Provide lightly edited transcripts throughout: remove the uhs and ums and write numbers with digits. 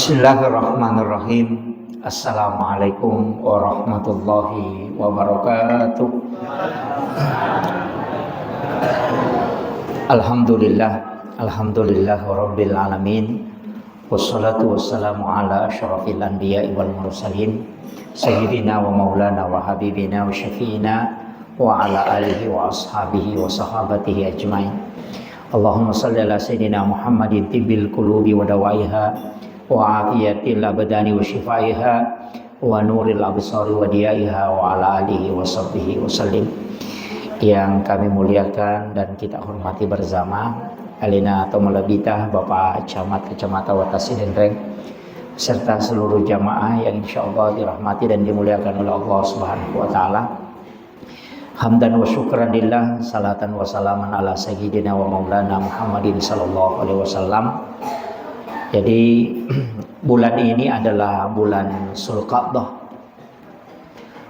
Bismillahirrahmanirrahim. Assalamualaikum warahmatullahi wabarakatuh. Alhamdulillah rabbil alamin. Wassalatu wassalamu ala asyrafil anbiya'i wal mursalin sayyidina wa maulana wa habibina wa syafi'ina wa ala alihi wa ashabihi wa sahabatihi ajmain. Allahumma salli ala sayyidina Muhammadin tibbil qulubi wa dawaiha wa afiyatil abdani wa shifaiha wa nuril absari wa diyaiha wa ala alihi wa sahbihi wa sallim. Yang kami muliakan dan kita hormati bersama Alina atau Malabita, Bapak Camat Kecamatan Watasi Denreng, serta seluruh jamaah yang insyaallah dirahmati dan dimuliakan oleh Allah Subhanahu wa taala. Hamdan wa syukran lillah, salatan wa salaman ala sayyidina wa maulana Muhammadin sallallahu alaihi wasallam. Jadi bulan ini adalah bulan Zulqa'dah.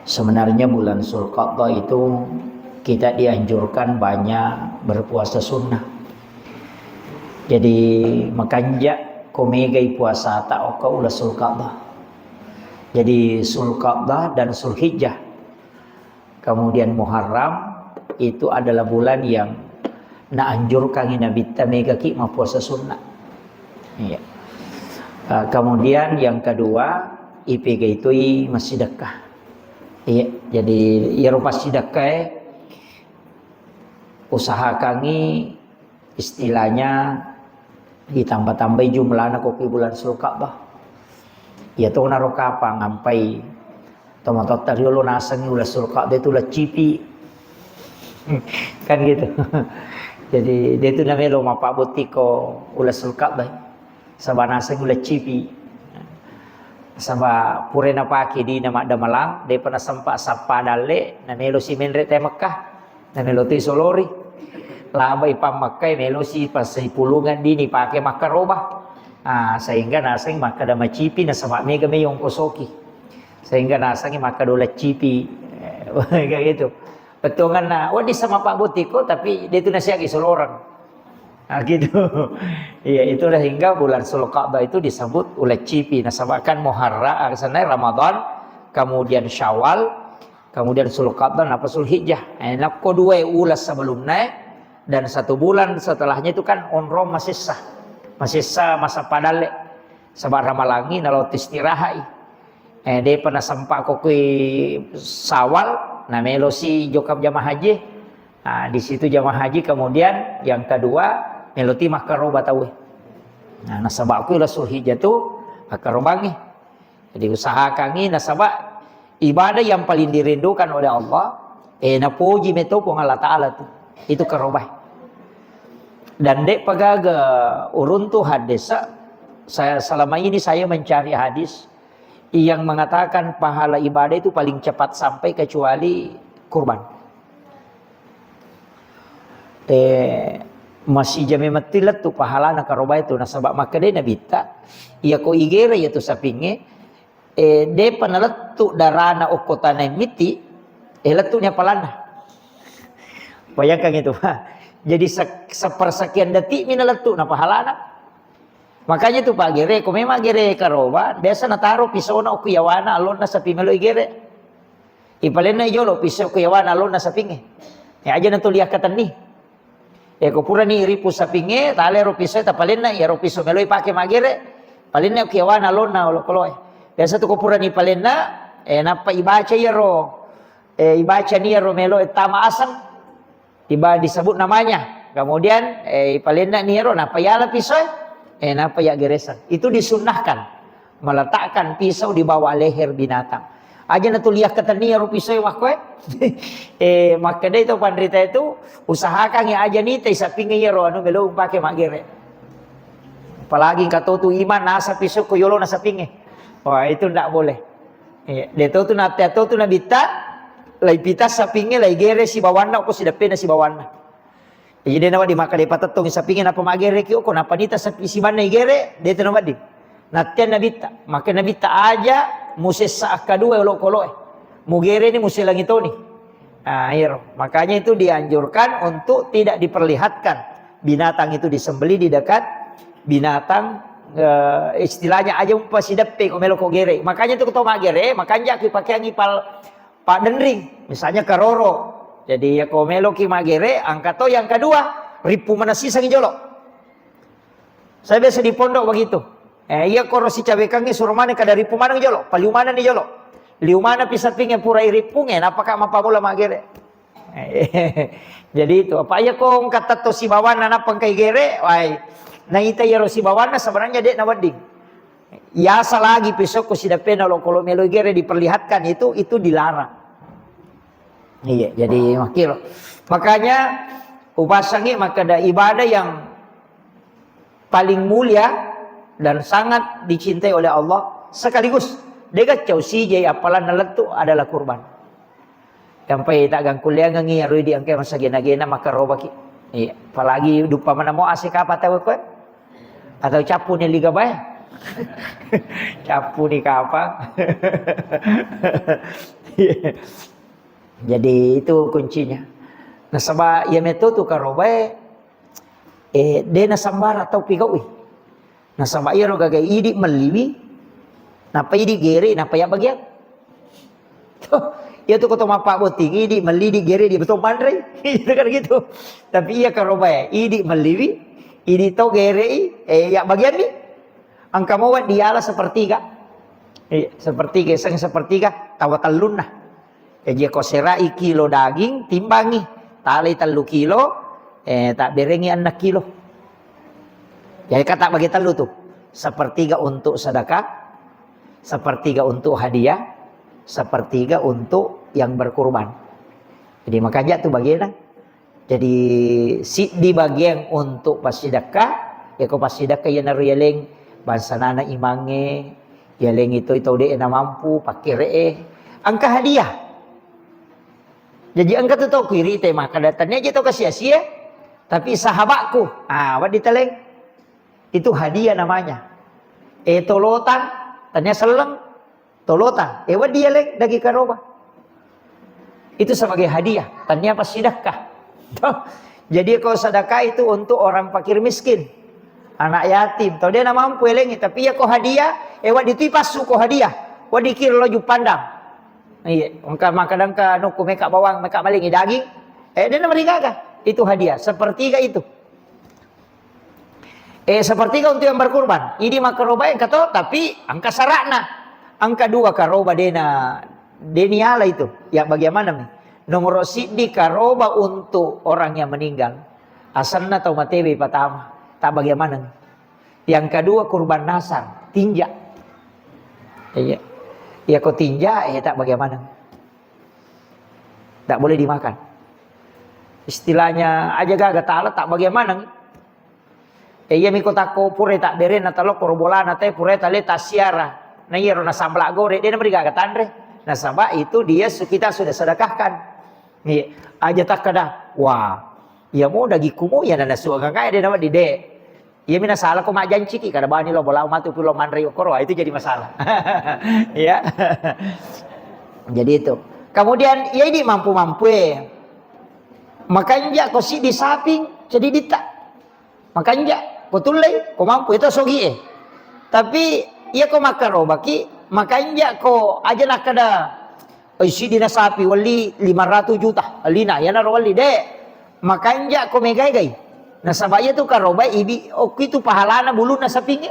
Sebenarnya bulan Zulqa'dah itu kita dianjurkan banyak berpuasa sunnah. Jadi makanya komegai puasa tak oka ulah Zulqa'dah. Jadi Zulqa'dah dan Zulhijjah, kemudian Muharram itu adalah bulan yang naanjurkan Nabi tamega ki ma puasa sunnah. Iya. Kemudian yang kedua IPG itu masih sedekah. Iya, jadi ya rupa sedekah usaha kami istilahnya ditambah-tambah jumlahnya kopi bulan Zulqa'dah. Ya tuh naro kapang sampai tomato tadi lo nasang ulah Zulqa'dah itu ulah cipi. Kan gitu. Jadi dia itu namanya lo mapak butiko ulah Zulqa'dah. Sabah nasang ulah cipi, sabah purena paki di nama Damalang, dia pernah sempat sapa dale, namelo si menre te Mekah, namelo ti solori, labai pam Mekah, melo si pasai pulungan di ni pakai Mekah robah, sehingga nasang maka dama cipi, nasabak mega meyong kosoki, sehingga nasang maka dola cipi, kayak gitu. Betul kan? Wadi sama Pak Butiko, tapi dia itu nasihat isolorang. Gitu. Iya, itulah hingga bulan Zulqa'dah itu disebut oleh cipi. Nasabakan Muharram, Ramadan, kemudian Syawal, kemudian Zulqa'dah, apa Zulhijjah. Enak kedua ulas sebelumnya dan satu bulan setelahnya itu kan onrom masih sah masa padale. Sebab ramalangi nalau istirahat. Dia pernah sempat kokui Sawal, namelo si jokap jamaah haji. Di situ jamaah haji, kemudian yang kedua meloti makaro batawe. Nasabak aku lah Zulhijjah tu makaro bangi. Jadi usaha kami nasabak ibadah yang paling dirindukan oleh Allah. Napuji meto pun Allah Taala tu. Itu karobah. Dan dek pagaga urun tu hadis. Saya selama ini saya mencari hadis yang mengatakan pahala ibadah itu paling cepat sampai kecuali kurban. Masih jami matilat tu pahala nak karoba itu nasabak maka dia nabita ia ko igera ya tu sapinge de panalat tu darana okotana miti letunya palana. Bayangkan itu jadi sepersekian detik minalat tu na pahala nak. Makanya tu Pak Gere ko memang gere karoba biasa na taro pisau na okuyawana alon na sapi melo igere. Ipalena jolo pisau okuyawana alon na sapinge. Ya aja na tu lihat katan ni. Ko pura ni ripu sapinge tale ro piso ta palena ya ro piso meloi pake magere palena kiawana lona lo koloy biasa tu ko pura ni palena napa ibaca ya ro ibaca ni ro melo tama asang tiba disebut namanya kemudian palena ni ro napa ya la piso napa ya geresan itu disunnahkan meletakkan pisau di bawah leher binatang aja na tuliah kata ni ro pisau wakwe maka dia itu pandrita itu usahakan ya aja nih sa pinggir ya ro anu melo pakai magere apalagi kata tu iman nasa pisau ko yolo nasa pinggir wah itu ndak boleh dia tu nabita lai pita sa pinggir lai gere si bawana ko si dapena si bawana jadi nawa di maka dia patatong sa pinggir napa magere ki ko napa nita sa si banna gere dia tu nawa di natian nabita maka nabita aja musis sa kadua lo koloe mugere ni musil lang ito ni. Makanya itu dianjurkan untuk tidak diperlihatkan binatang itu disembeli di dekat binatang istilahnya aja pasti depe ko melo ko gere. Makanya tuh ketoma gere, makanya ki pakai ngipal pak denring, misalnya karoro. Jadi ya ko melo ki magere, angka to yang kedua, ripu mana sisa jolok. Saya biasa di pondok begitu. Iya koro si cabekangi suruh mana kada ripu mana jolok, paliu mana nih jolok. Liu mana pisah pingin pura iripungen, apakah mapa bola magere. Jadi itu apa ya kong kata to si bawana na pangkai gere, wai na ita ya si bawana sebenarnya dek na wading. Ya lagi besok ko si dapena lo kalau melo gere diperlihatkan itu dilarang. Iya, jadi makiro. Makanya upasangi maka ada ibadah yang paling mulia dan sangat dicintai oleh Allah sekaligus dekat jauh si jai apalan naletu adalah kurban. Sampai tak gang kuliah ngangi arui di angke masa gena-gena maka robaki. Iya, apalagi dupa mana mau asik apa tahu ko? Atau capu ni liga bay? Capu ni kapang. Jadi itu kuncinya. Nah sebab ia metu tu karobai dena sambar atau pigawi. Nah sebab ia roga idi meliwi. Napa idi gere, napa ya bagian? Ya tuh ketemu Pak Boting, idi melidi gere di betul mandre, itu kan gitu. Tapi iya karoba idi meliwi, idi tau gere, ya bagian nih, angka mau dialah sepertiga, sepertiga, sang sepertiga, tawa telun nah. Jadi koserai kilo daging, timbangi, tali 3 kilo, tak berengi 6 kilo. Jadi kata bagi telu tuh, sepertiga untuk sedekah, sepertiga untuk hadiah, sepertiga untuk yang berkurban. Jadi makanya tuh bagian. Jadi si di bagian untuk pasidakah, ya kau pasidakah ya naru yeleng bansanana imange, yeleng itu dia na mampu pakai ree, angka hadiah. Jadi angka tuh kiri tema kadatannya aja tuh sia-sia, tapi sahabatku, wat diteleng, itu hadiah namanya. Tolotan, tanya seleng. Tolotan, ewa dia leng dagi karoba. Itu sebagai hadiah. Tanya apa sedekah. Jadi kalau sedekah itu untuk orang fakir miskin, anak yatim. Tahu dia nama mampu elengi, tapi ya kau hadiah, ewa ditipas suku hadiah. Wa dikir loju pandang. Iya, kadang ka nuku meka bawang, meka malingi daging. Dia nama digaga. Itu hadiah. Sepertiga itu. Sepertiga untuk yang berkurban. Ini makaroba yang kata, tapi angka sarakna. Angka 2 karoba deniala itu. Yang bagaimana nih? Nomor sidi karoba untuk orang yang meninggal. Asalna atau matewi pertama. Tak bagaimana nih? Yang kedua kurban nasar. Tinja. Iya. Ya kau tinja, tak bagaimana? Tak boleh dimakan. Istilahnya aja gak ta'ala tak bagaimana nih? Iya miko tako pure tak beren atau korbolana teh pure tale tak siara. Nah iya rona sambla gore dia namanya gak tandre. Nah sama itu dia kita sudah sedekahkan. Nih aja tak kada. Wah, ya mau dagi kumu ya nana suaga kaya dia nama dide. Iya mina salah kok mak janji ki kada bani lo bola matu pulo mandre okoro itu jadi masalah. Ya. Jadi itu. Kemudian ya ini mampu-mampu ya. Makanya kau si di saping jadi dita. Makanya kau tulai kau mampu itu sogi Tapi iya ko makarobaki, makanya ko aja nak kada isi dina sapi wali 500 juta. Alina ya naro wali de. Makanya ko megai-gai. Nah sabaya tu karoba ibi oki tu pahalana bulu na sapi.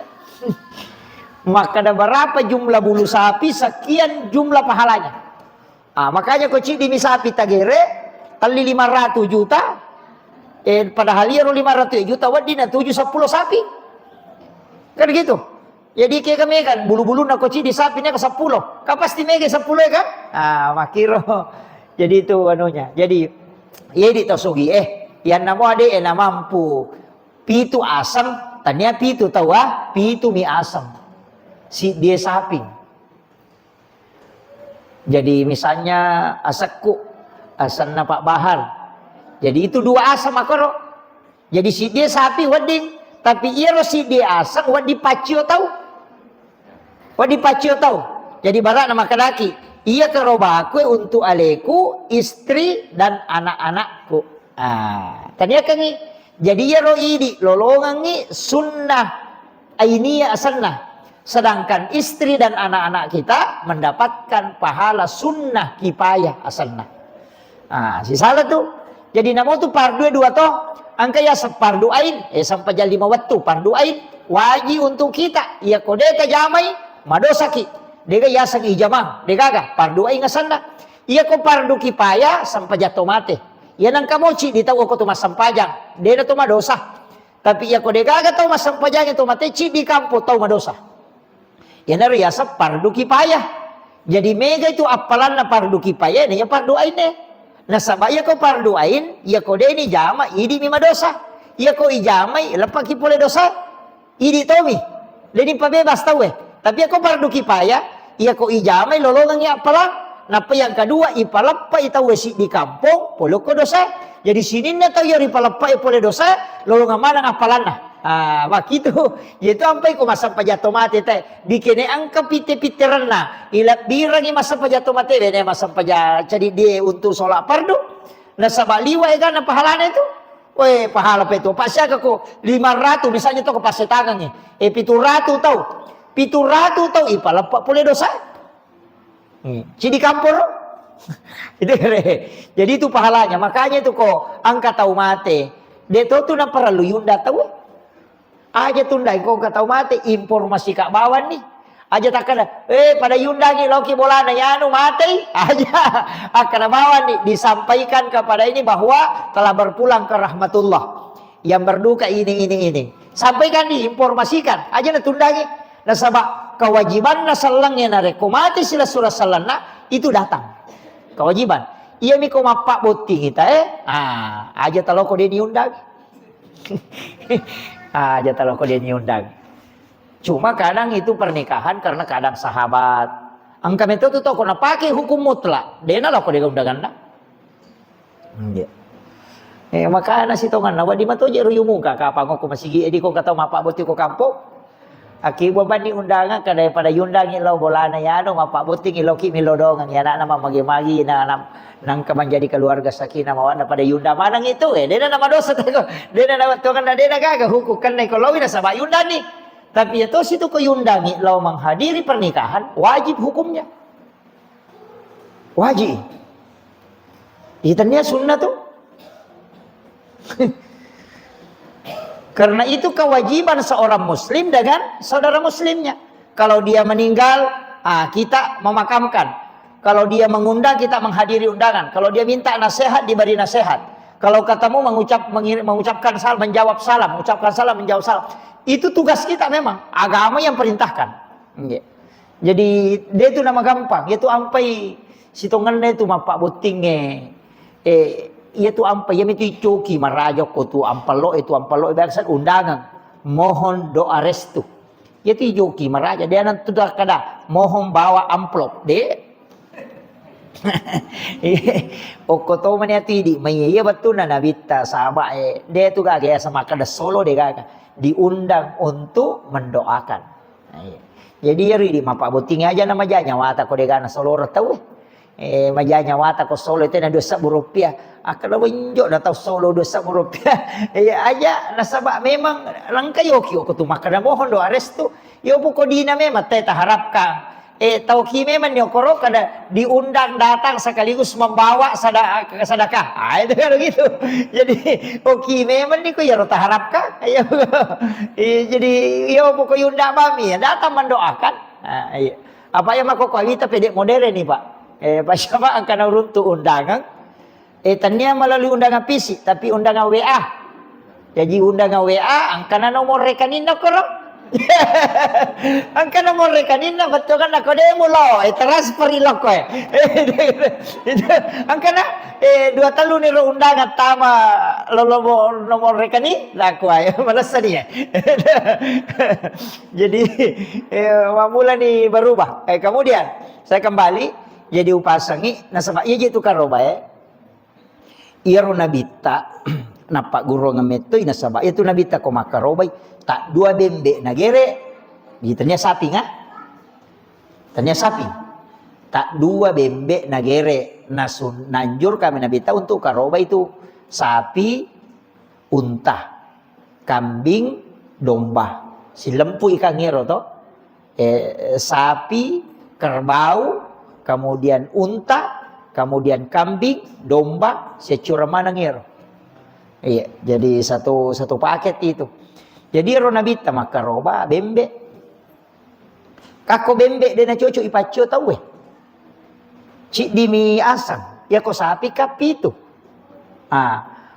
Maka ada berapa jumlah bulu sapi sekian jumlah pahalanya. Makanya ko cik dimi sapi tagere tali 500 juta. Padahal ia 500 juta wadina 7-10 sapi. Kan gitu. Jadi kayak kami kan bulu-bulu nak koci di sapinya ke 10. Kau pasti mega 10 ya kan? Makiro. Jadi itu anunya. Jadi ya di tosugi yang nama ade na mampu. Pitu asam, tanya pitu tahu pitu mi asam. Si dia sapi. Jadi misalnya asakku, asan Pak Bahar. Jadi itu 2 asam makoro. Jadi si dia sapi wading, tapi ia si dia asam wadi pacio tahu. Wadi pacio tahu. Jadi barak nama kadaki. Ia keroba aku untuk aleku, istri dan anak-anakku. Tanya kangi. Jadi ia roidi lolongan ni sunnah ainiyah sunnah. Sedangkan istri dan anak-anak kita mendapatkan pahala sunnah kifayah sunnah. Ah, si salah tuh. Jadi namo tuh fardu dua toh. Angka ya fardu ain, sampai jadi 5 waktu fardu ain wajib untuk kita. Ya kode ka jamai madosaki. Dega ya sang ijamah, dega ka fardu ain sunnah. Iya ko fardu kifayah sampai jatuh mati. Ya nang kamoci ditahu ko tuh mas sampajang. Dia tuh madosa. Tapi ya ko dega ka tuh mas sampajang itu mati ci di kampo tuh madosa. Ya nariyasa fardu kifayah. Jadi mega itu apalan na fardu kifayah ini ya fardu ain eh. Nah sabaya ko fardu ain, ya ko de ini jama idi mima dosa. Ya ko ijamai lepaki pole dosa. Idi tomi. Leni pabebas tahu eh. Tapi ako fardu kifayah, ya ko ijamai lolongan ya apalan. Napa yang kedua ipalapa itaw si di kampung polo ko dosa. Jadi sini na tahu ya ipalapa pole dosa, lolongan mana apalan na. Ah, begitu. Yaitu sampai ko masa pajato mati teh. Dikene angka pite-piteran na. Ilat birangi masa pajato mati. Bene masa pajato. Jadi dia untuk sholat fardu. Nah sabaliwa kan na pahalana itu. Weh pahala pa itu. Pasya ko 500 misalnya to ko pasetangan ni. 700 tau. 700 tau ipalapa pole dosa. Jadi kampur. Itu jadi itu pahalanya. Makanya itu kok angka tau mati. Dia tuh na perlu yunda tahu. Aja tundai kau kata mati informasi kak bawan nih. Aja tak kena. Pada yundangi loki bolana ya anu mati. Aja akan bawan nih disampaikan kepada ini bahwa telah berpulang ke rahmatullah. Yang berduka ini. Sampaikan nih informasikan. Aja na tundangi. Nah sabak kewajiban na salangnya na rekomati sila surah salana itu datang. Kewajiban. Iya mi ko mapak boting kita aja taloko dia diundang. Aja kalau dia diundang. Cuma kadang itu pernikahan karena kadang sahabat. Angka itu tuh kena pakai hukum mutlak. Dia lah kok dia undangan dah. Makanya si tongan nawa di mata je ruyu muka kapang ko masih di ko kata mapak boti ko kampung. Aki babani undangan kada pada yundangi lo bolana ya no mapak boti ngiloki milodongan ya anak nama magi-magi nang menjadi keluarga sakinah mawaddah pada yunda manang itu dia nama dosa teko dia nama tukan dia gaga hukukan nek kalau ina sabak yundani tapi itu situ ko yundangi lo menghadiri pernikahan wajib hukumnya wajib itanya sunnah tuh karena itu kewajiban seorang muslim dengan saudara muslimnya kalau dia meninggal kita memakamkan. Kalau dia mengundang kita menghadiri undangan. Kalau dia minta nasihat diberi nasihat. Kalau ketemu mengucapkan salam, menjawab salam, mengucapkan salam, menjawab salam. Itu tugas kita memang. Agama yang perintahkan. Jadi dia itu nama gampang. Itu ampai sitongannya itu mapak butingnya. Itu ampai yang itu coki marajok itu ampalo biasa undangan. Mohon doa restu. Itu joki maraja dia nanti sudah kada mohon bawa amplop deh. Okoto mania tidi maya betul na nabita sahabat dia tu gaya sama kada solo dia gaya diundang untuk mendoakan. Jadi yari di mapak boting aja nama janya wata ko dia gana solo tahu majanya wata ko solo itu na Rp2 akan benjok dah tahu solo Rp2 aja nasabak memang langkayo ko tu makan mohon doa restu yo buko dina memang teh harapkan tauki memang nyokoro kada diundang datang sekaligus membawa sedekah. Itu kan gitu. Jadi oke memang ni ko ya rota harapkan. Jadi yo pokok yunda mami datang mendoakan. Apa yang mako kita pedek modern nih Pak. Pak siapa akan runtuh undangan. Tanya melalui undangan fisik tapi undangan WA. Jadi undangan WA angkana nomor rekening nakoro. Angka nomor rekening na betul kan ako demo lo transfer ilo ko angka na 2 talun ni undangan tama lo nomor rekening la ko ay malas niya jadi mula ni berubah kemudian saya kembali jadi upasangi nasaba iya itu karoba iro nabita napak guru ngametoy nasaba itu nabita ko makarobay tak 2 bembe nagere gitanya sapi nga tanya sapi tak 2 bembe nagere nanjur kami nabita untuk karoba itu sapi unta kambing domba si lempu ikan ngero toh, sapi, kerbau, kemudian unta, kemudian kambing, domba, secura mana ngero. Iya, jadi satu paket itu. Jadi rona bita maka roba bembe. Kako bembe dena cocok ipacio tahu cik dimi asang, ya ko sapi kapi itu.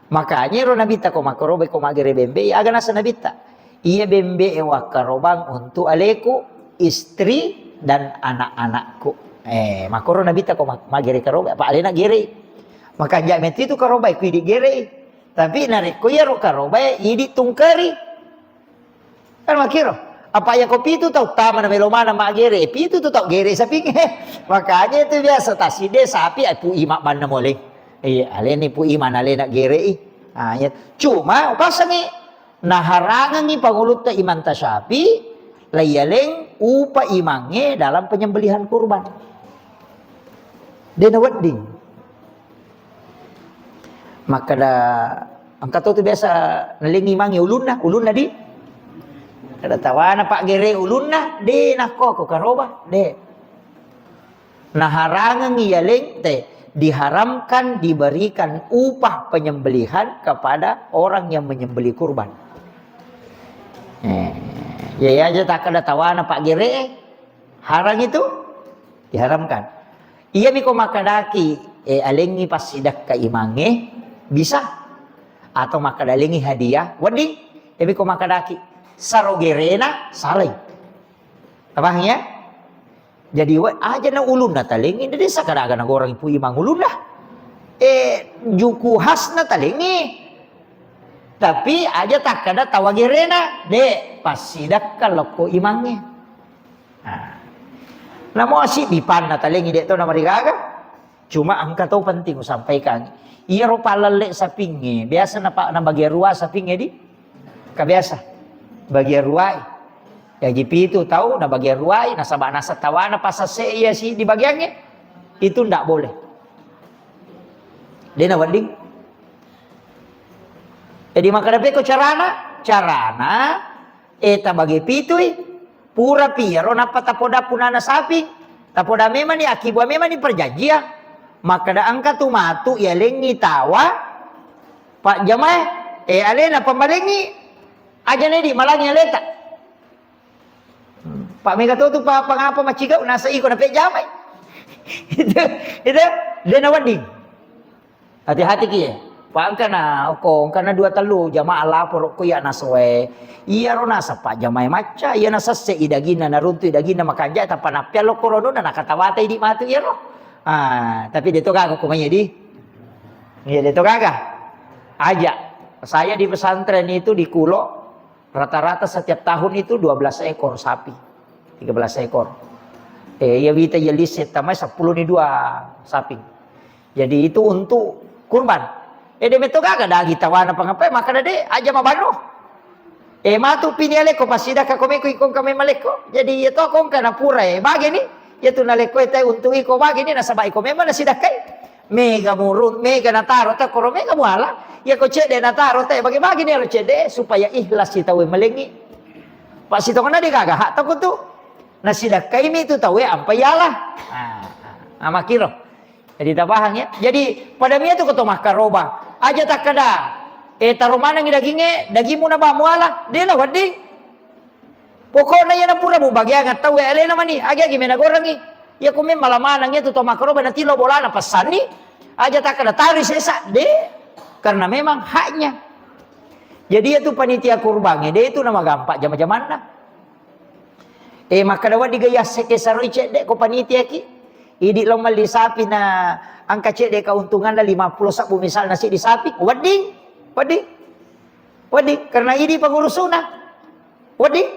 Makanya rona bita ko makaroba ko magere bembe, ya agana sana bita. Iya bembe wakarobang untuk aleku, istri dan anak-anakku. Makoro na bita ko magere karoba, pa alena gere. Maka jamet itu karoba ku di gere. Tapi narik ko ya ro karoba idi tungkari. Kan makiro. Apa yang kopi itu tahu tama na melomana magere, pitu tu tahu gere sapi. Makanya itu biasa taside sapi pu ima ban na moleng. Aleni pu ima na alena gere. Cuma pasangi naharangan ni pangulut ta iman ta sapi layaleng upa imange dalam penyembelihan kurban. Dena wedding. Maka da angkat tu biasa nalingi mangi ulunna di ada tawana pak gere ulunna de nakko karoba de. Naharangan iyaleng te diharamkan diberikan upah penyembelihan kepada orang yang menyembelih kurban. Ya aja tak ada tawana pak gere harang itu diharamkan. Iya miko makadaki alengi pas sidak ka imange bisa atau makadalengi hadiah wedding miko makadaki sarogerena salai. Abahnya jadi aja na ulun na talengi dari sakadaga na gorang ipu imang ulun dah. Juku khas na talengi. Tapi aja tak kada tawagerena de pasidak kalau ko imangnya. Namo si dipan na talengi de to na marigaga. Cuma angka to penting ko sampaikan. Iya ro palale sa pingi. Biasa na pa na bagian ruwa sa pingi di. Kabiasa. Bagian ruwai. Ya jipi itu tahu na bagian ruwai na sabana sa tawana pasase iya si di bagiannya. Itu ndak boleh. Dia na wedding. Jadi maka dapat ko carana eta bagi pitui pura piero napa tapoda punana sapi tapoda memang ni akibat memang ni perjanjian maka da angka tu matu ya lengi tawa pak jamaah alena pembalengi aja nih di malangnya leta pak mega tu pak pangapa maciga nasa iko na pe jamai itu dia na wedding hati-hati kiye pak karena dua telu jamaah lapor ko ya nasoe iya ro nasa pak jamaah maca iya nasa se idagina na runtu idagina makanja ta panapya lo korono na nakatawata di matu iya ro tapi dito kagak kumanya di iya dito kagak aja saya di pesantren itu di Kulo rata-rata setiap tahun itu 12 ekor sapi 13 ekor ya wita yelis tamai 10 ni 2 sapi jadi itu untuk kurban de meto gaga dagi tawana pangapai maka de aja mabano matu piniale ko pasida ka komeko ikon kami maleko jadi itu kong kana pura bagi ni itu naleko eta untuk iko bagi ni nasaba iko memang nasida kai mega murun mega nataro ta koro mega muala ya ko cede nataro ta bagi ni ro cede supaya ikhlas kita we melengi pas itu kana de gaga hak takut tu nasida kai mi tu tawe ampayalah makiro jadi tabahang ya jadi pada mia tu ketomah karoba aja tak kada tarumana ngi dagingmu na ba muala de la wedding pokoknya ya na pura mo bagya tahu elena mani agi gimana gorangi ya kumi malamana ngi tu tomakro na tilo bola na pasani aja tak kada tari sesa de karena memang haknya jadi itu panitia kurbannya de itu nama gampang jama-jaman na maka dawa digaya seke saroi cede ko panitia ki idi lomal di sapi na angka cede keuntungan dah 50 sabu misal nasi di sapi wedding karena ini pengurusuna wedding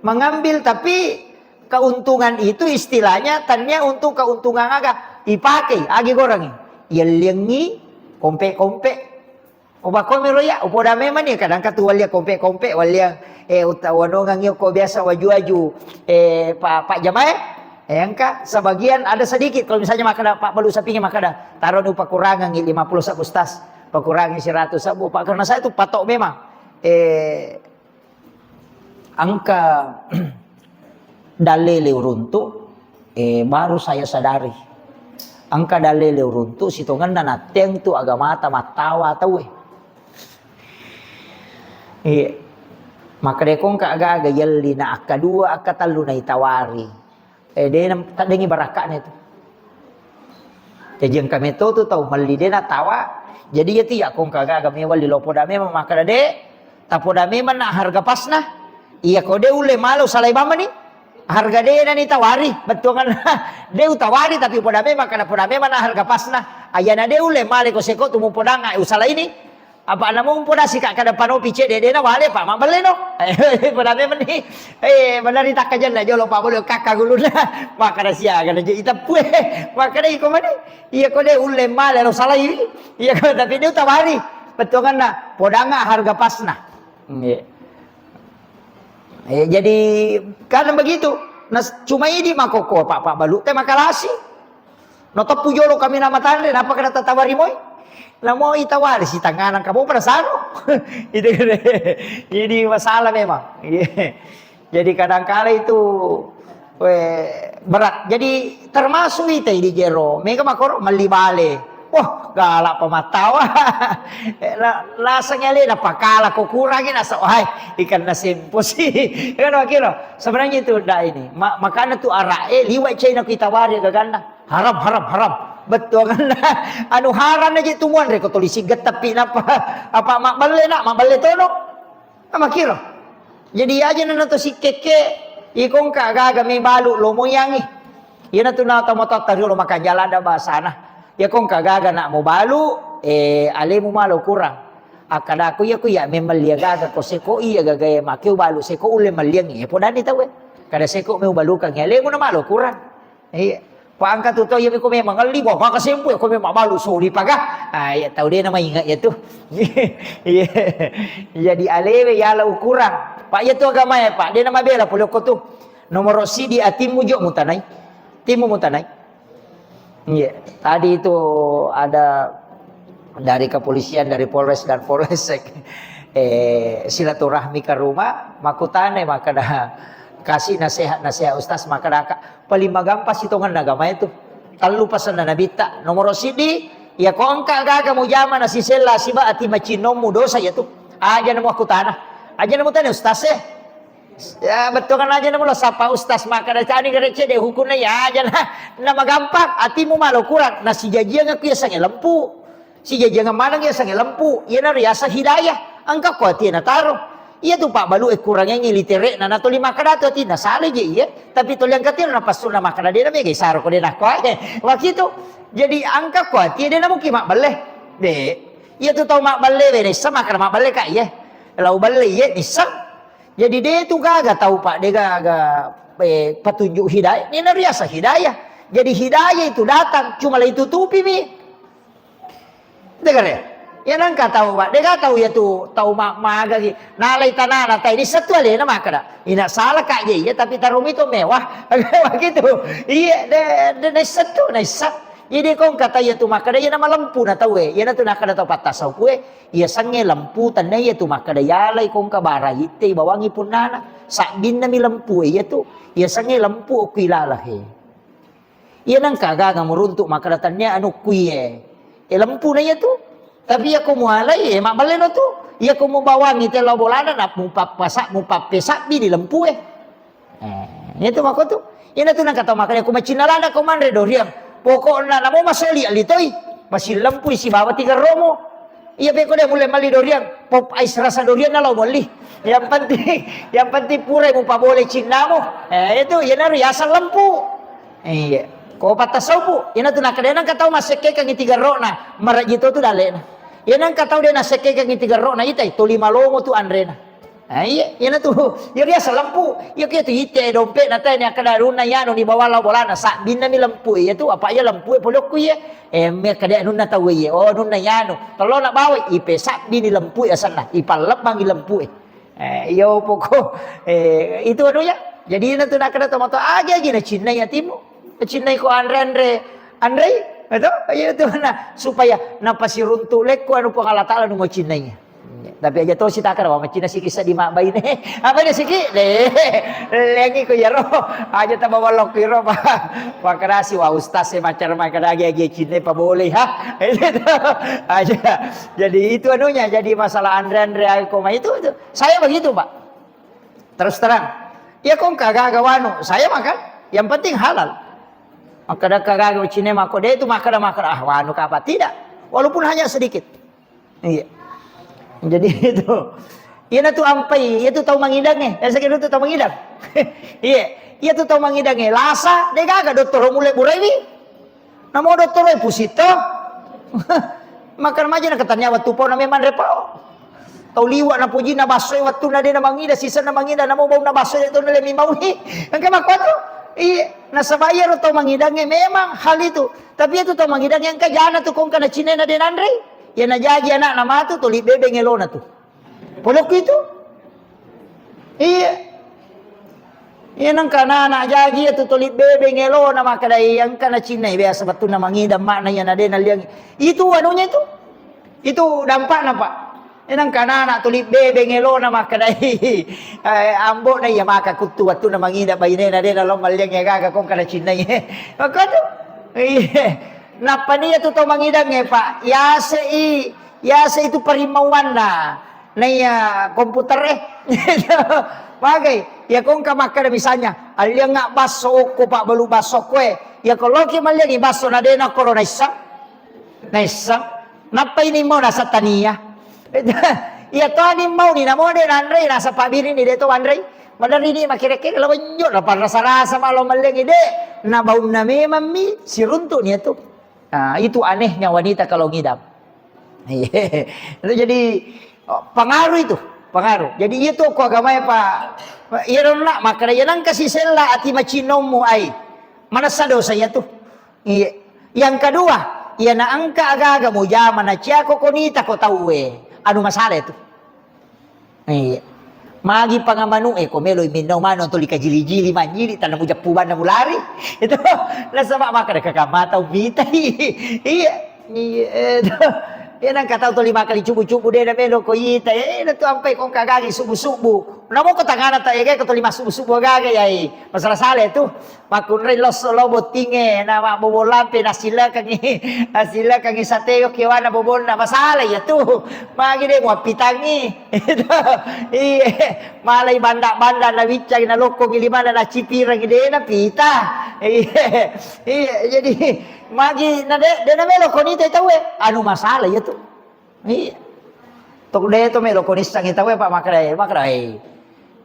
mengambil tapi keuntungan itu istilahnya tanya untuk keuntungan agak dipakai agi gorangi yelengi kompe obako meroya upoda memang ni kadang katualia kompe walia utawanongang yo ko biasa waju pak jamaah angka sebagian ada sedikit kalau misalnya makada pak balu sapinya makada taruh upah kurangan 50 sabu stas pakurangi 100 sabu pak karena saya itu patok memang angka dalile runtuh, baru saya sadari. Angka dalile runtuh, sitongan na nateng tu agama matawa tahu maka dekong kaaga yalli na akadua akatalu na itawari. Dia tak dengi barakaknya itu. Jadi yang kami tu tahu mali dia nak tawa. Jadi ya tiak kong kaaga mewal di lopo dame maka de tapo dame man harga pasna. Iya kode ule malu salai mama ni. Harga dia na ni tawari. Betul kan? Dia utawari tapi podame maka na podame man harga pasna. Ayana dia ule male ko seko tumu podanga usala ini. Apa namun pun si kak kada pano pice de na wale pak mak beli no pada memang ni benar tak kajan lah jolo pak boleh kakak gulu lah maka dah sia kada je ita pue maka dah iko mana iya ko de ulle mal no salah ini iya ko tapi dia tawari betul kan nah podanga harga pasna jadi karena begitu nah cuma ini makoko pak balu teh makalasi no tepu jolo kami nama tanda apa kada tatawari moy Namo itawari si tanganan kamu pada sano. Ini masalah memang. Jadi kadang-kala itu berat. Jadi termasuk itu di jero. Mereka makoro malibale. Wah galak pematawa. Lasanya le pakala kok kurangin asa wahai ikan nasimpo sih. Kan wakilo. Sebenarnya itu ndak ini. Makanya tuh arae liwat China kita wari gaganda. Haram. Betul kan anu haran aja tumuan reko tulisi get tapi apa mak bale tono ama kiro jadi aja nana to si keke ikong kaga me balu lo moyangi yana tu na ta motot tari lo makan jalan da basana ya kong kaga nak mo balu ale mo malo kurang akada aku ya memang lia gaga ko seko iya gaga makeu balu seko ule maliang podani tawe kada seko me balu kang ale mo na malo kurang Pangkat tu ya ko memang ngali wah maka sempu ko memang malu suri paga. Ya tahu dia nama ingat ya tu. Jadi alewe ya la ukuran. Pak ya tu agama ya Pak. Dia nama bela pulio ko tu. Nomor sidi atimu jo mutanai. Timu mutanai. Iya. Tadi itu ada dari kepolisian dari Polres dan Polsek silaturahmi ke rumah makutane maka dah kasih nasihat ustaz maka daka paling magampas hitungan agama itu talu pasan na nabita nomor sidi ya ko angka gaga mo jama na si sela si ba ati machinom mo dosa ya tu aja namo aku tanah aja namo tanah ustaz ya betul kan aja namo sapa ustaz maka da tani gerece de hukumnya ya aja na magampang ati mo malo kurang na si jajian aku ya sange lempu si jajian manang ya sange lempu ya na riasa hidayah angka ko ati na taro iya tu Pak balu kurangnya ngilitere na nato lima kadato ti nasale je iya tapi to liang katir na pasu na makana dia na mege saro ko dia nak ko wakitu jadi angka ko ti dia na mungkin mak bale de iya tu tau mak bale be sama kana mak bale ka iya lau bale iya nisam jadi dia tu gaga tahu Pak dia gaga petunjuk hidayah ni na riasa hidayah jadi hidayah itu datang cuma la itu tupi mi dengar ya ya nangka tahu Pak, dia tahu ya tu tahu maga gitu. Nalai tanah natai ini satu aja nama kada. Ina salah kak je ya tapi tarum itu mewah, begitu. Iya, dia satu, sat. Jadi kau kata ya tu maka dia nama lampu na tahu ya na tu nak kada tahu patasau kue. Ya sange lampu tanah ya tu maka dia lai kau kabara ite bawangi pun nana. Sakbin nami lampu ya tu. Ya sange lampu kuilalah he. Ya nangka gaga meruntuk maka datanya anu kuie. Lampu na ya tu. Tapi aku mau alai mak baleno tu. Ya aku mau bawa ngite lo bolana nak mu papesak di lempu itu mako tu. Ina tu nak kata makanya aku macinalana ko manre doriang. Pokokna namo masoli alitoi. Masih lempu si bawa tiga romo. Iya beko dia mulai mali doriang. Pop ais rasa doriang na lo moli. Yang penting pura mu pa boleh cinamo. Itu ya naru asal lempu. Iya. Ko patasau pu. Ina tu nak kadena katau maseke kang tiga rona. Marajito tu dalena. Ya nang katau dia naseke kang tiga rona itai to lima longo tu andrena. Iya, ina tu ya dia lampu. Ya kitu ite dompet na tanya kada runa ya no di bawah la bolana sa binna mi lampu ya tu apa ya lampu polok ku ya. Me kada nunna tahu ya. Oh nunna ya no. Tolo na bawa ipe sa bini lampu ya sana. Ipalap mangi lampu. Yo poko itu anu ya. Jadi ina tu nak kada tomato aja gina Cina ya timu. Cina ko Andre betul? Ya itu na supaya napasi runtuh lek ko anu pangalatala nu mo Cina nya. Tapi aja to si takar wa macina si kisah di mak bayi ne. Apa dia siki? Lengi ko yaro. Aja ta bawalok piro pa. Pakarasi wa ustaz se macar makadagi agi cine pa boleh ha. Aja. Jadi itu anunya, jadi masalah Andre Alkoma itu. Saya begitu, Pak. Terus terang. Ya kong kagak wanu. Saya makan. Yang penting halal. Maka kagak cine mako dia itu makan wanu apa tidak. Walaupun hanya sedikit. Iya. Jadi itu, iya tuh ampai, iya tuh tahu mangidangnya, saya kira tuh tahu mangidang, iya tuh tahu mangidangnya, lasa, deh gak dokter mulai burewi, namo dokter pusito, makan aja nak katanya waktu pau namanya manrepo, tahu liwat na puji na baso waktu na dia na mangida, sisa na mangida, namo bau na baso itu na lemi mau ni, angka makwa tuh, iya, nasa bayar tahu mangidangnya memang hal itu, tapi itu tahu mangidangnya angka jana tuh kong kana Cina na den Andre. Ya na jadi anak nama tu tuli bebe ngelona tu. Polok itu. Iya. Iya nang kana anak jadi tu tuli bebe ngelona maka dai yang kana Cina biasa betul nama ngidam makna yang ada naliang. Itu anunya itu. Itu dampakna Pak. Nang kana anak tuli bebe ngelona maka dai ambo na ya maka kutu waktu nama ngidam bayine na den dalam maliang ya gaga kong kana Cina ye. Maka tu. Iya. Napa niya to mangidang Pak? Yase itu parimauan na komputer Bagay, ya kung kamakara misalnya, alia nga baso ko Pak balu baso ko ya kalau ki malia ni baso na din ako na isang, napa ini mo nasa taniya? Ya to ani mo ni namo din Andre nasa pabiri ni dito Andre. Madari ni makireke lawan nyo na para rasa malo maling ide na baum na memang mi sirunto niya to. Itu anehnya wanita kalau ngidam. Itu jadi pengaruh itu, pengaruh. Jadi itu ko agamanya Pak. Iron nak maka yan kasih sela ati macinomu ay. Manasa dosa ya tuh. Yang kedua, ya na angka aga mo yaman na siya ko konita ko tawe. Ano masalah itu? Magi pangamanu komelo iminaw mano tuli kajili-jili manjili tanam ujak puban na mulari itu nasa maka kakamata ubita yan ang kataw tuli makali cubu-cubu din na melo ko ita to ampay kong kagagi subu-subu namo ko tangana tayo kay ko tuli masubu-subu agay ay masarasala ito makunray los lobo tinge na mabubolampe na sila kang isateo kiwa na bubol na masala ito magi de mo pitangi malay banda na witsay na lokong ilimana na chipirang ide na pita jadi magi na de na melo konita ito ano masala ito tok de to melo konistang ito Pak makray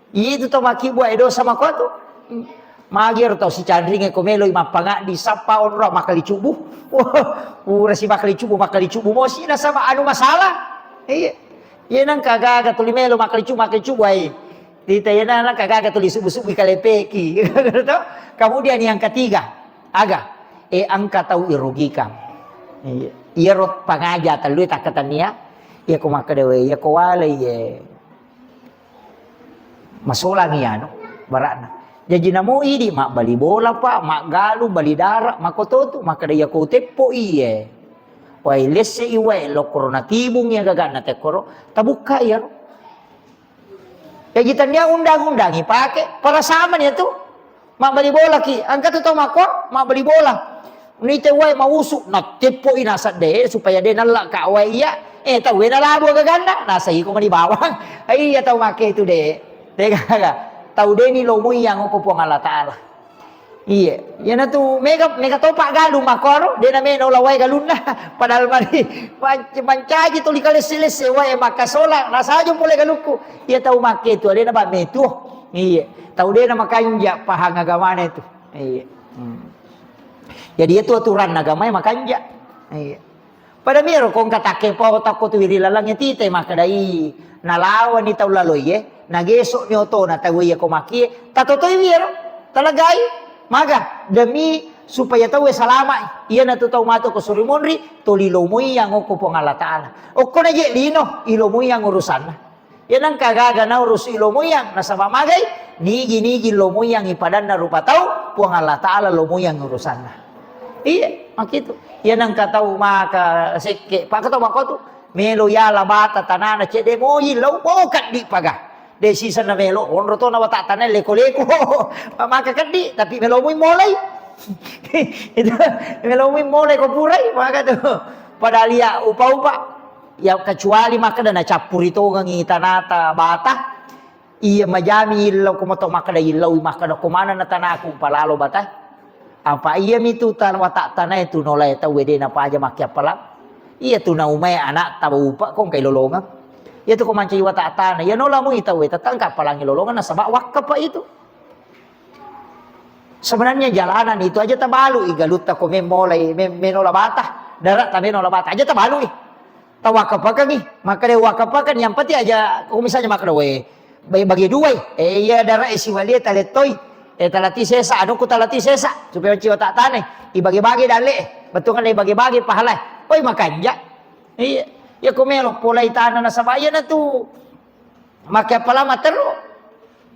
itu to makibu edo sama ko to magir to si Chandring ko melo mapanga di sapa onra makali cubu ura si makali cubu mo si sama ano masalah yan ang kagaga tuli melo makali cubu ay dita yan ang kagaga tuli subu-subu kalepeki kemudian yang ketiga aga angka tahu irugikan irot pangaja talu takatan niya ya kumakadewe ya kowale ya masolang yan barakna jadi namo idi mak bali bola Pak mak galu bali darak makototo makadaya ko tepo iye wai lesse iwe lo koronatibung yang gagana tekoro tabuka ya kita niya undang-undang ipake para sama niya tuh mak bali bola ki angkat to mako mak bali bola nite wai mausuk na tepo inasa de supaya de nalak ka wai ya tahu na labo gaganda nasa iko mani bawang ay ya tahu make itu de tega tahu de ni lo yang ko po ngala taala iya yan na tu mega topa galu makoro de na meno lawai galun na padahal mari mancaji to likales wai makasola nasa jo pole galuku iya tahu make itu de na ba metu iya tahu de na makanja pahang agamana itu iya jadi itu aturan agamanya makanja iya pada miro kong katake po takot wirilalang yatite makadai nalawan ni taw laloy nageso nyo to na tawi ko maki tatotoy miro talagay maga demi supaya tawe salama iya natutaw mato ko surimonri tolilo mo yang ko po ngalataan o ko na lino ilo mo yang urusan na yan ang kagaga na urus ilo mo yang nasa mamagay nigi lo mo yang ipadan na rupa taw po ngalataan lo mo yang urusan na iya makitu yan ang kataw maka seke pakataw ako to melo ya la bata tanana ce de mo ilaw mo kaddi paga de season na melo onro to na wata tanay leko-leko maka kaddi tapi melo mo molay itu melo mo molay ko puray maka to padahal ya upa-upa ya kecuali maka na campur ito ng itanata bata iya majami ilaw kumato maka da ilaw maka da kumana na tanakong palalo bata apa iya mitu tan watak tanay tu nolay ta wede na pa aja makya pala iya tu na umay anak tabupa kung kay lolongan iya tu kumancay watak tanay ya nola mo itaw tatangka palang ilolongan na sabak wakka pa itu sebenarnya jalanan itu aja tabalu igalut ta ko memolay menola bata darat ta menola bata aja tabalu tawaka pa kami maka de waka pa kan yang pati aja kung misalnya maka we bagi dua iya dara isiwalia taletoy talati sesa ano ko talati sesa supaya ciwa tak tanay ibagi-bagi dali betul kan ibagi-bagi pahala oy makanja iya ya kumelo pulay tanah na sabaya na tu makya pala matero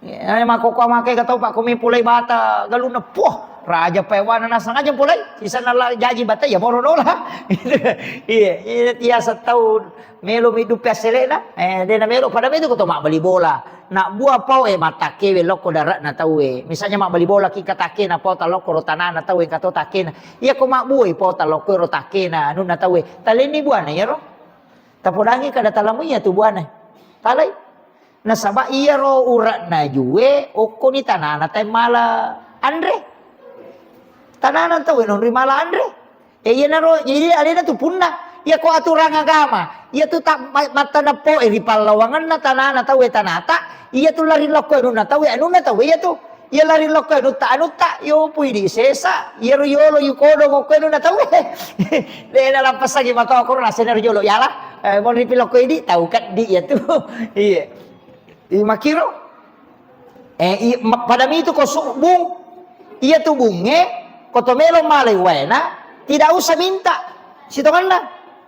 ay makukuha makay kataw pa kumi pulay bata galuna po raja pewana na sangaja pulay sisa na jaji bata ya moro nola iya iya sa taon melo mi dupya selena de na melo pada medo ko to bali bola na buah pau matake we loko darat na tawe misalnya mak bali bola ki katake na pau taloko rotana na tawe kato take na iya ko mak buoi pau taloko rotake na anu na tawe taleni buana ya ro tapodangi kada talamu ya tu buana talai na saba iya ro urat na juwe oko ni tanana tay mala andre tanana tawe non rimala andre iya na ro jadi ada na tu punna iya ko aturan agama iya tu tak mata na po ripal lawangan na tanana tawe tanata iya tu lari loko anu na tawe iya tu iya lari loko anu ta yo pwede sesa iya ro yolo yukodo ko anu na tawe de na lampas lagi mata ko na senar yolo yala mo ripil loko ini tahu kan di iya tu iya makiro pada mi itu ko bung iya tu bunge kotomelo malay wena tidak usah minta sitongan na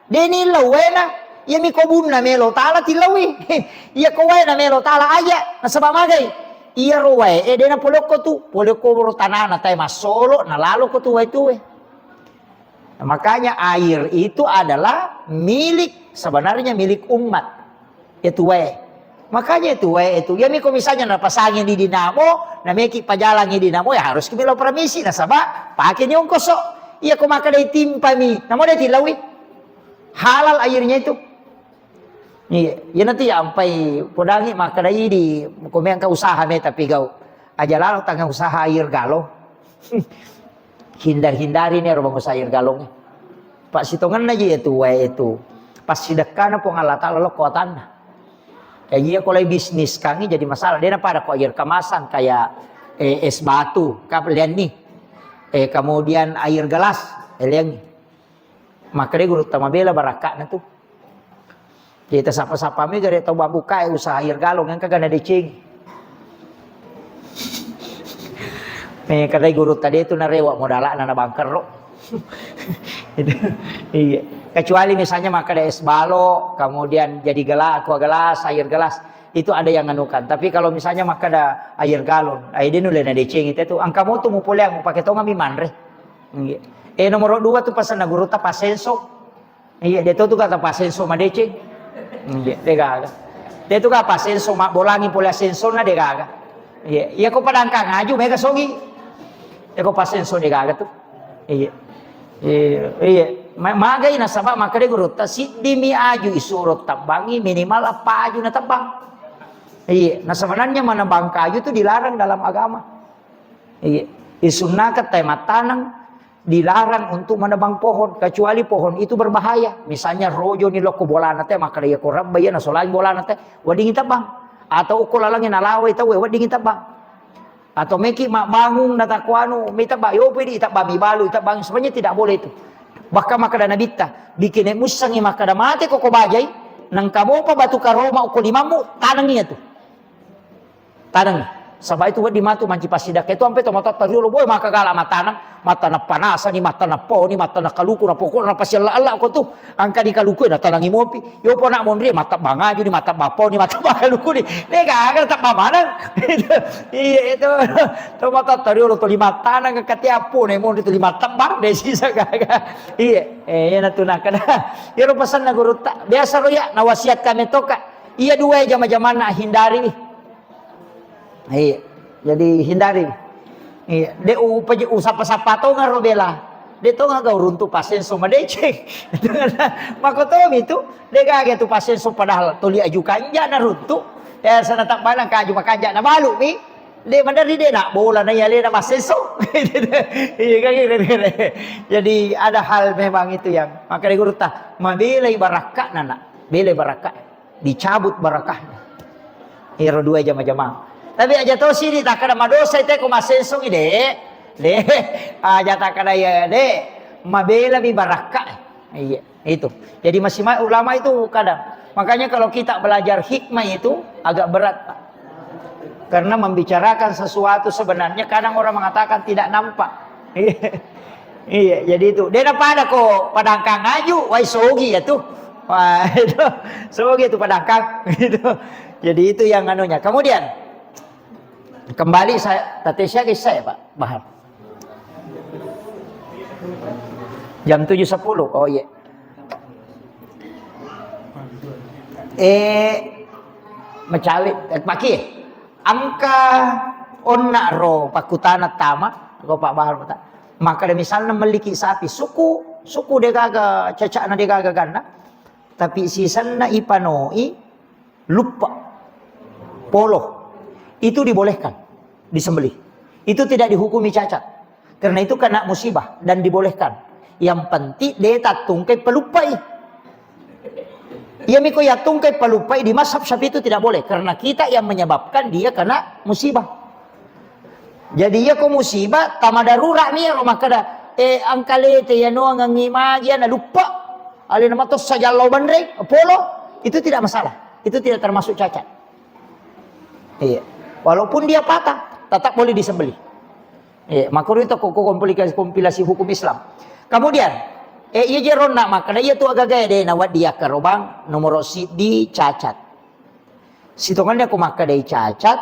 deni lawena iya mi kobun na melo tala tilawi iya ko wena melo tala aja na sabab magay iya ro wae de na polok ko tu polok ko ro tanana tay masolo na lalo ko tu wae tu nah, makanya air itu adalah milik sebenarnya milik umat itu wae makanya itu wae itu ya mi ko misalnya napasangin di dinamo na meki pajalang di dinamo ya harus kimilo permisi na sabab pakai yung koso iya ko makaday timpa mi na mo de tilawi halal airnya itu iya ya nanti sampai podangi makadai di kumeng ka usaha me tapi gaw aja lalo tanggang usaha air galong hindar-hindari nih orang usaha air galong pak sitongan aja itu wae itu pas sedekah na pong Allah taala lo kuatan ya iya kalau bisnis kangi jadi masalah dia pada kok air kemasan kayak es batu kapalian nih kemudian air gelas eliang maka dia guru tamabela baraka na tuh kita sapa-sapa mi gari tau buka usaha air galong yang kagak ada cing kadai guru tadi itu narewa modala na bangker lo iya kecuali misalnya maka ada es balo kemudian jadi gelas aqua gelas air gelas itu ada yang nganukan tapi kalau misalnya maka ada air galon air dia nulen ada cing itu angka mo tuh mau pulang mau pakai tonga mi manre nomor 2 tuh pesan na guru ta pasenso iya dia tuh kata pasenso madecing dia gaga dia tuh kata pasenso mak bolangi pula senso na dia gaga iya ko padangka ngaju mega sogi dia ko pasenso dia gaga tuh iya magay na sabab maka dia guru ta siddi mi aju isurot tabangi minimal apa aju na tabang iya nah sebenarnya menebang kayu itu dilarang dalam agama iya isunnakat tema tanang dilarang untuk menebang pohon kecuali pohon itu berbahaya misalnya rojo ni loko bolana teh maka dia korab bayan na solain bolana teh wading tabang atau uko lalangin nalawe tahu wading tabang atau meki mak bangun natakwanu mita ba yo pwede itabang ibalu itabang sebenarnya tidak boleh itu bahkan maka dana bitta bikin musangi maka da mate koko bajai nang kamo pa batu karoma uko limamu tanang niya tuh tanang Sabay itu di matu manci pasidak itu sampai to mata tariulo boy maka gala mata na panasa ni mata na po ni mata na kaluku na pokok na pasyala Allah ko tu angka di kaluku na tanangi mopi yo po na monri mata bangaju ni mata bapo ni mata bakaluku ni gagal tak pamanang iya itu to mata tariulo to lima tanang katiapo ni monri to lima tabang de sisa gaga iya na tunakana yo pesan na guru tak biasa ro ya na wasiat kami toka iya dua jama-jama na hindari iya, jadi hindari. Iya, de usap-sapa to nga robela. De to nga runtu pasenso madeceng. Makotomi itu, de gage tu pasenso padahal tuli aju kanja na runtu. Ya sana tak balang kaju makanja na balu mi. De mandari de nak bola na yale na masenso. Iya kage. Jadi ada hal memang itu yang maka de guru tah mabelai barakah nana. Belai barakah. Dicabut barakahnya. Hero dua jama-jama. Tapi aja tahu sini tak kada madosa itu ko masensong ide. De aja tak kada ya de mabela bi barakah. Iya, itu. Jadi masih ulama itu kadang. Makanya kalau kita belajar hikmah itu agak berat, Pak. Karena membicarakan sesuatu sebenarnya kadang orang mengatakan tidak nampak. Iya, jadi itu. Dia pada kok padangkang ngaju, wai sogi ya tuh. Wah, itu sogi itu padangkang gitu. Jadi itu yang anunya. Kemudian kembali saya Tatesia guys saya Pak Bahar. Jam 7.10. Oh iya. Macawit paki. Angka onna ro pakutana tama ko Pak Bahar mata. Maka de misalnya memiliki sapi suku de gaga cacak na de gaga ganda. Tapi sisanna ipanoi lupa polo. Itu dibolehkan disembelih. Itu tidak dihukumi cacat. Karena itu kena musibah dan dibolehkan. Yang penting dia tak tungkai pelupai. Ia miko ya tungkai pelupai di mazhab Syafi'i itu tidak boleh karena kita yang menyebabkan dia kena musibah. Jadi ia ko musibah tamadarurak ni maka dah angkalete ya no ngangimagi na lupa. Ali nama to sajallo bandreng polo itu tidak masalah. Itu tidak termasuk cacat. Iya. Walaupun dia patah, tetap boleh disembelih. Iya, makanya itu kompilasi hukum Islam. Kemudian, iya jeron nak makna iya tu agak gaya deh nawat dia kerobang nomor si di cacat. Sitongannya aku maka deh cacat,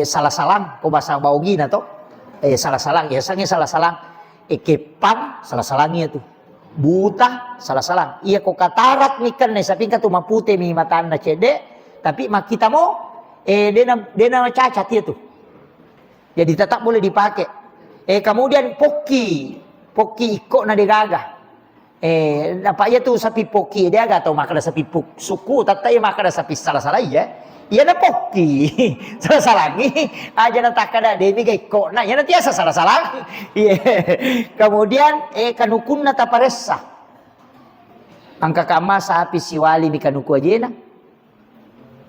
salah-salang, ko bahasa baugi na to, salah-salang, biasanya salah-salang, kepang salah-salangnya tuh, buta salah-salang. Iya ko katarat mikan nih, sapi tu mapute mi mataan na cede, tapi mak kita mau dia nama cacat itu. Jadi tetap boleh dipakai. Kemudian poki ikut na digaga. Nampaknya tuh sapi poki dia agak tahu makan sapi suku, tapi makan sapi salah-salah ya. Iya na poki. Salah-salah ni aja na takada demi ikut na. Ya nanti asa salah-salah. Iya. Kemudian kanukun na taparesa. Angka kama sapi siwali mi kanuku aja na.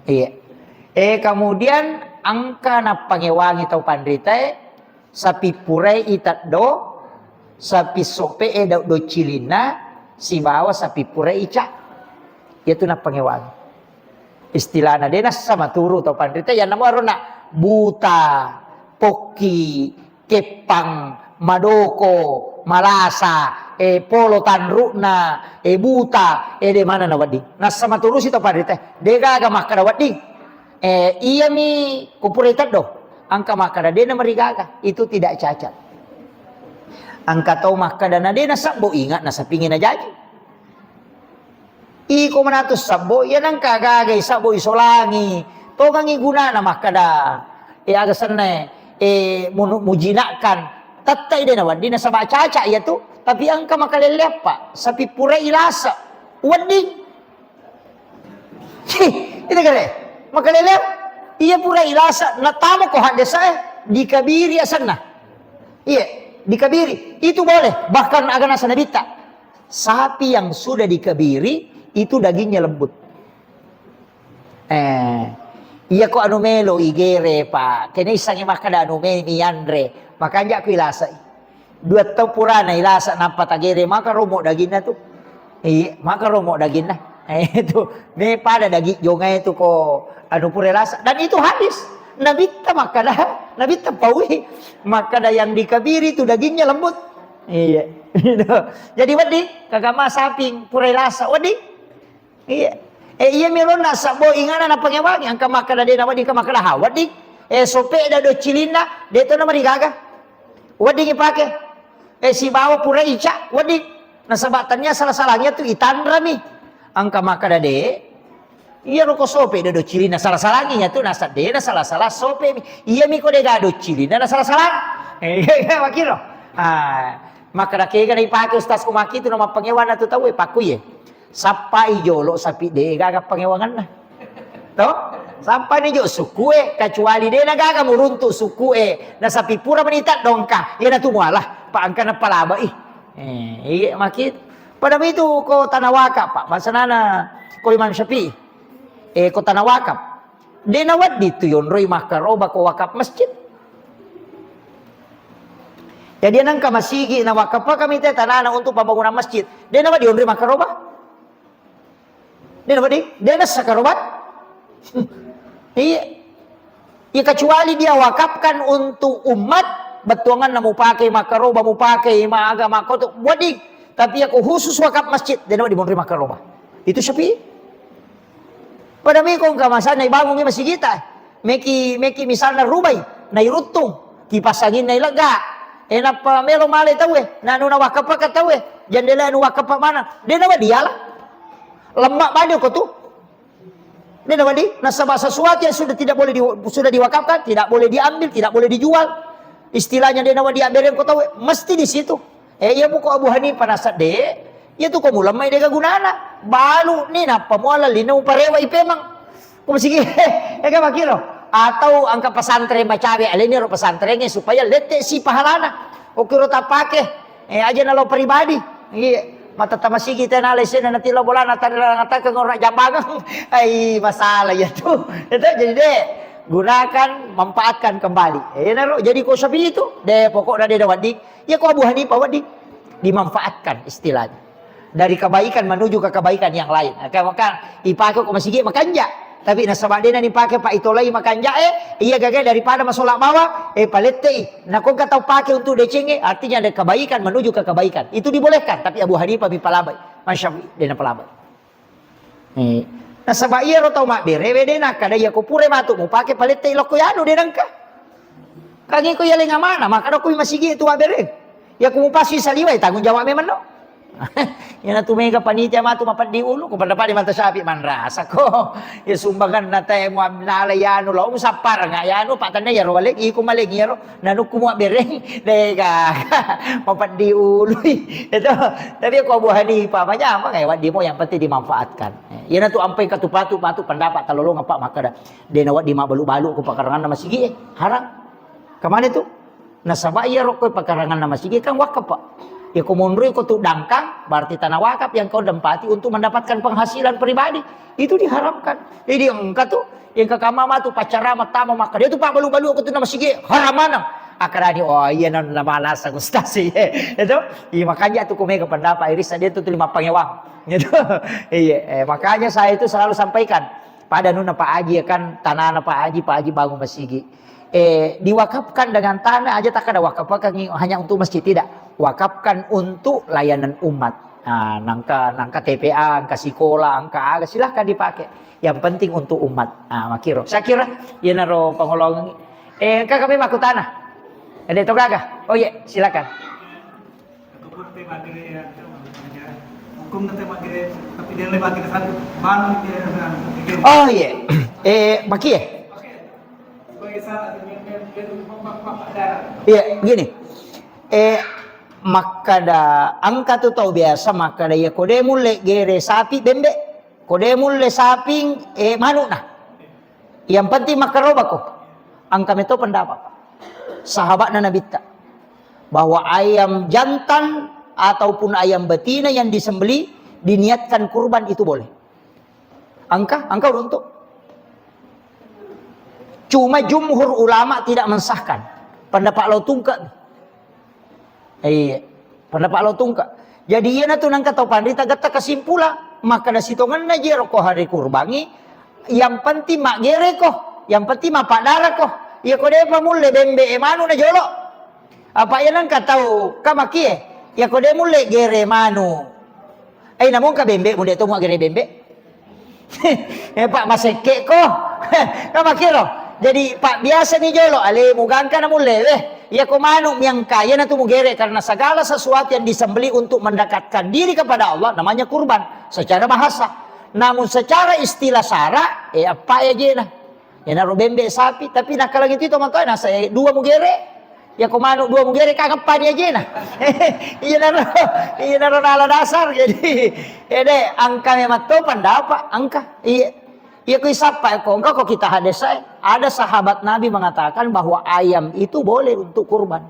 Iya. Kemudian angka na pangewangi tau pandrita sapi purai itat do sapi sope do cilina si bawa sapi purai ica itu na pangewangi istilahnya dia na sama turu tau pandrita yang nama rona buta poki kepang madoko malasa polo tanrukna buta de mana na wadi na sama turu si tau pandrita de gaga makana wadi iya mi kupuritat do angka makada dia merigaga itu tidak cacat. Angka tau makada na dia nasabbo ingat nasa pingin na jadi. Iko manatus sabbo yan ang kagagay sabbo isolangi. To kang iguna na makada agasan na mujinakan tatay din naman di na sa caca iya to tapi angka makalelep pa sa pipura ilasa wading. Itu kare. Makalelep, iya pura ilasa natamo ko hadesa di kabiri asan na. Iya, di kabiri itu boleh bahkan agak nasa nabita. Sapi yang sudah dikabiri itu dagingnya lembut. Iya ko anumelo igere pa. Kene isang makada anumelo miandre. Makanya ko ilasa. Dua tau pura na ilasa nampak tagere maka romo daging na tu. Iya, maka romo daging na. Itu me pada daging jonga itu ko anu pura ilasa dan itu habis Nabita maka dah, nabita pawi. Maka dah yang dikabiri itu dagingnya lembut. Iya. Jadi wadi kagama saping purai lasa wadi. Iya. Iya milon nasa bo ingana na pangewangi angka maka dah dena wadi ka maka dah wadi. Sope dah do cilinda, deto na marigaga. Wadi ngipake. Si bawa purai ica wadi. Nasabatannya salah-salahnya tuh itandra nih. Angka maka dah de. Iya roko sope do cilina salah-salahnya tuh nasa de na salah-salah sope iya mi ko de gado cilina na salah-salah iya makiro maka da kega na ipake ustaz kumaki itu nama pangewana tu tahu paku ye sapai jolo sapi de gaga pangewangan na to sampai ni jo suku kecuali de na gaga muruntu suku na sapi pura menita dongka iya na tumualah pa angka na palaba iya makit pada itu ko tanawaka pak masanana ko Imam Syafi'i kota na wakaf. Denawat dito yun, roy makaroba ko wakaf masjid. Jadi nang kamasigi na wakaf pa kami tanana untuk pembangunan masjid. Denawat yun, roy makaroba. Denawat di, denas sakarobat. Iya. Ya kecuali dia wakafkan untuk umat, betuangan na mau pakai makaroba, mau pakai maaga makoto, wadi. Tapi aku khusus wakaf masjid, denawat di roy makaroba. Itu Syafi'i. Pada mi kong kamasan na ibangong yung masigita. Meki misalnya rubay, na irutung, kipasangin na ilaga. Na pa melo malay tawe, na ano na wakap pa katawe. Diyan nila ano wakap pa mana. Di na ba diala? Lemak badi ko tu. Di na ba di? Nasa sesuatu yang sudah tidak boleh sudah diwakafkan, tidak boleh diambil, tidak boleh dijual. Istilahnya di na ba diambil ko tawe, mesti di situ. Iya buko Abu Hanifah nasad de. Ya tuh kamu lemah dia gunana balu nih napa muala linau parewa ipemang kau masih kan makiro atau angka pesantren bacawe alini ro pesantrennya supaya lete si pahalana oke ro tapake aja nalo pribadi iya mata tamasi kita nalesen nanti lo bola nata ngata ngora jambangan ai masalah ya tuh itu jadi deh gunakan manfaatkan kembali naro jadi kau sapi itu deh pokoknya dia wadi ya kau Abu Hanifah wadi dimanfaatkan istilahnya dari kebaikan menuju ke kebaikan yang lain. Maka ipake ko masigi makanja. Tapi nasabadena ni pake pa itolay makanja iya gagal daripada masolak bawa palete. Nah kung katau pakai untuk decenge artinya ada kebaikan menuju ke kebaikan. Itu dibolehkan tapi Abu Hanifah bipalabay. Masyafi dena palabay. Nasaba iya ro tau mak berewe dena kada ya ko pure matu mo pake palete loko yano denangka. Kagi ko yaling mana maka ko masigi itu abere. Ya ko mo pasi saliway tanggung jawab memang no. Yan na tumega panitia matu mapat di ulo kung pada di mata sapi man rasa ko ya sumbangan na tayo mo nalayano lo sapar nga yano patan na yaro balik iko malig yaro nanuk kumu bereng dega mapat di ulo itu tapi ako Abu Hanifah manya mga di mo yang penting dimanfaatkan yan na tu ampay katupatu patu pendapat talolong apa maka da denawat di mabalu-balu ko pakarangan na masigi harang kamana itu nasabaya ro ko pakarangan na masigi kan wakaf pak. Ya kumunri ko tu dangkang berarti tanah wakaf yang kau tempati untuk mendapatkan penghasilan pribadi itu diharamkan. Jadi engkau tuh yang kakama tu pacara matamu maka dia tu pak balu-balu aku tu nama sige haramana. Akarani oh iya nama malas aku stasi itu. Iya makanya tu kumega pendapat iris dia tu 5 pangewang. Gitu. Iya makanya saya itu selalu sampaikan pada nuna Pak Haji kan tanah Pak Haji bangun masjid. Diwakafkan dengan tanah aja tak ada wakafkan hanya untuk masjid tidak. Wakafkan untuk layanan umat. Nah, nangka TPA, angka sekolah, angka aga silahkan dipakai. Yang penting untuk umat. Nah, makiro. Saya kira ya naro pengolong. Angka kami maku tanah. Ada itu gaga? Oh iya, silakan. Oh iya. Maki ya? Iya, gini. Maka da angka tu tahu biasa maka da ya kode mulle gere sapi bembe kode mulle saping manuk nah yang penting makaroba ko angka itu pendapat sahabat Nabi ta bahwa ayam jantan ataupun ayam betina yang disembeli diniatkan kurban itu boleh angka untuk cuma jumhur ulama tidak mensahkan pendapat lo tungka iya, pendapat lo tungka. Jadi iya tu nang kata pandita gata kesimpulan maka da sitongan na jero ko hari kurbangi yang penting mak gere ko Yang penting apa darah kok. Ya kau dia pamule bembe manu na jolo. Apa yan ang kataw kamaki Ya kau dia mule gere manu. Ay namong ka bembe mule to mo gere bembe. Pak maseke ko. Kamaki lo. Jadi Pak biasa ni jolo ale mugang ka na mule Ya kau manu yang kaya na tumugere karena segala sesuatu yang disembeli untuk mendekatkan diri kepada Allah namanya kurban secara bahasa. Namun secara istilah syara apa ya je Ya naruh bembe sapi, tapi nak kalau gitu teman-teman nasa dua mugere. Ya komano dua mugere kagak pani aja nah. Iya naruh nala dasar jadi. Deh angka memang to pandapa angka. Iya kui sapa ko engkau kok kita hadis ada sahabat Nabi mengatakan bahwa ayam itu boleh untuk kurban.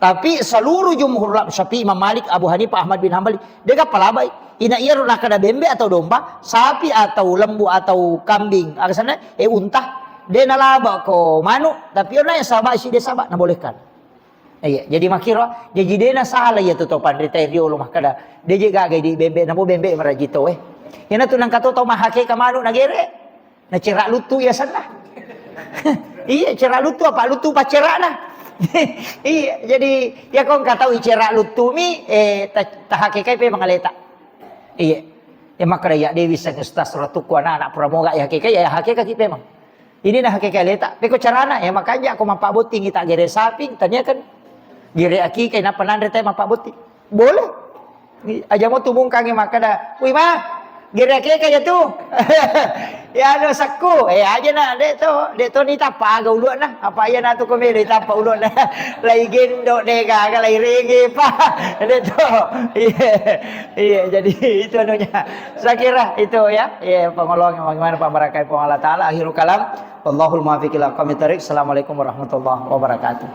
Tapi seluruh jumhur Syafi'i, Imam Malik, Abu Hanifah, Ahmad bin Hanbal dia palabai. Ina iya nak kada bembe atau domba, sapi atau lembu atau kambing. Aksana untah dia nalaba ko manu, tapi ona yang sama si dia sama na bolehkan. Iya, jadi makiro jadi dia na salah ya tutupan retail lo mah kada. Dia juga gay di bembe namo bembe marajito Yana tu nang kato mah hake ka manu na gere. Na cerak lutu ya sana. Iya, cerak lutu apa lutu pa cerak na. Iya, jadi ya kau nggak tahu cerak lutu mi tahake kai pe mangaleta. Iya, ya maka ya Dewi Sagestas ratuku anak pramoga ya hakikat kita memang. Ini nah hakikat letak. Peko carana ya makanya aku mampak boting kita gere sapi, tanya kan gere aki kay napanan rete mampak boting. Boleh. Aja mo tumong kangi maka dah. Uy ma, gere aki kaya tu. Ya ano sakku, aja na de to ni tapa aga ulun na. Apa ya na tu ko meli tapa ulun na. Lai gendo de gaga lai rege pa. De to. Iya, jadi itu anunya. Saya kira itu ya. Ya pengolong bagaimana Pak Barakai Allah Taala akhirul kalam. Wallahul muwaffiq ila aqwamit thoriq. Assalamualaikum warahmatullahi wabarakatuh.